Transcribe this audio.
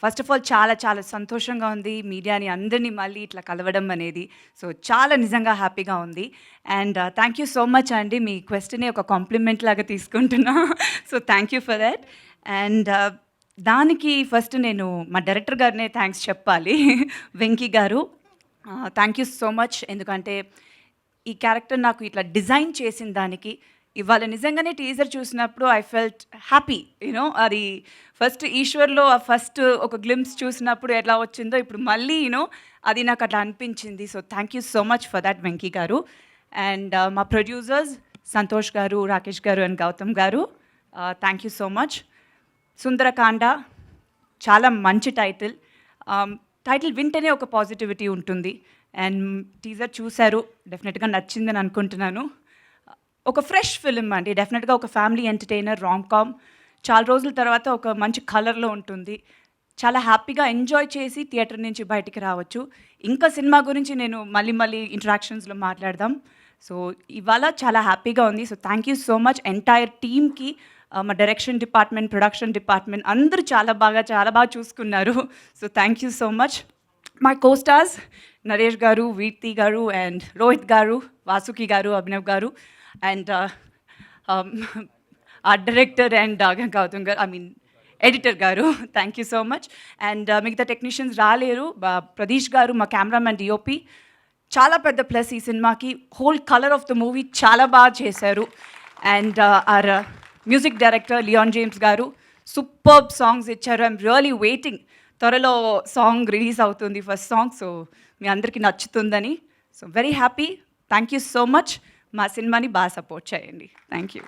First of all చాలా చాలా సంతోషంగా ఉంది మీడియాని అందరినీ మళ్ళీ ఇట్లా కలవడం అనేది. సో చాలా నిజంగా హ్యాపీగా ఉంది. And thank you so much అండి. మీ క్వెషన్‌ని ఒక కాంప్లిమెంట్ లాగా తీసుకుంటున్నా. So thank you for thought. And దానికి ఫస్ట్ నేను మా డైరెక్టర్ గారినే థ్యాంక్స్ చెప్పాలి. వెంకీ గారు. Thank you so much. ఎందుకంటే ఈ క్యారెక్టర్ నాకు ఇట్లా డిజైన్ చేసిన దానికి ఇవాళ నిజంగానే టీజర్ చూసినప్పుడు ఐ ఫెల్ట్ హ్యాపీ. యూనో అది ఫస్ట్ ఈశ్వర్లో ఆ ఫస్ట్ ఒక గ్లిమ్స్ చూసినప్పుడు ఎలా వచ్చిందో ఇప్పుడు మళ్ళీ అది నాకు అట్లా అనిపించింది. So thank you so much for that Venky గారు. అండ్ మా ప్రొడ్యూసర్స్ సంతోష్ గారు, రాకేష్ గారు అండ్ గౌతమ్ గారు, thank you so much. Sundarakanda చాలా మంచి టైటిల్. టైటిల్ వింటేనే ఒక పాజిటివిటీ ఉంటుంది. అండ్ టీజర్ చూశారు, డెఫినెట్గా నచ్చిందని అనుకుంటున్నాను. ఒక ఫ్రెష్ ఫిలిం అండి, డెఫినెట్గా ఒక ఫ్యామిలీ ఎంటర్టైనర్, రామ్ కామ్. చాలా రోజుల తర్వాత ఒక మంచి కలర్లో ఉంటుంది. చాలా హ్యాపీగా ఎంజాయ్ చేసి థియేటర్ నుంచి బయటికి రావచ్చు. ఇంకా సినిమా గురించి నేను మళ్ళీ ఇంటరాక్షన్స్లో మాట్లాడదాం. సో ఇవాళ చాలా హ్యాపీగా ఉంది. So thank you so much entire టీమ్కి. మా డైరెక్షన్ డిపార్ట్మెంట్, ప్రొడక్షన్ డిపార్ట్మెంట్ అందరూ చాలా బాగా చూసుకున్నారు. So thank you so much. My co-stars Naresh గారు, వీర్తి గారు అండ్ రోహిత్ గారు, Vasuki garu, Abhinav garu and art director and Gautham garu, I mean editor garu, thank you so much. And మిగతా టెక్నీషియన్స్ రాలేరు. ప్రదీష్ గారు మా కెమెరామ్యాన్, డిఓపి, చాలా పెద్ద ప్లస్ ఈ సినిమాకి. Whole colour of the movie చాలా బాగా చేశారు. And our music director Leon James garu superb songs ఇచ్చారు. ఐఎమ్ రియలీ వెయిటింగ్, త్వరలో సాంగ్ రిలీజ్ అవుతుంది, ఫస్ట్ సాంగ్. సో మీ అందరికీ నచ్చుతుందని. So very happy. Thank you so much. మా సినిమాని బాగా సపోర్ట్ చేయండి. Thank you.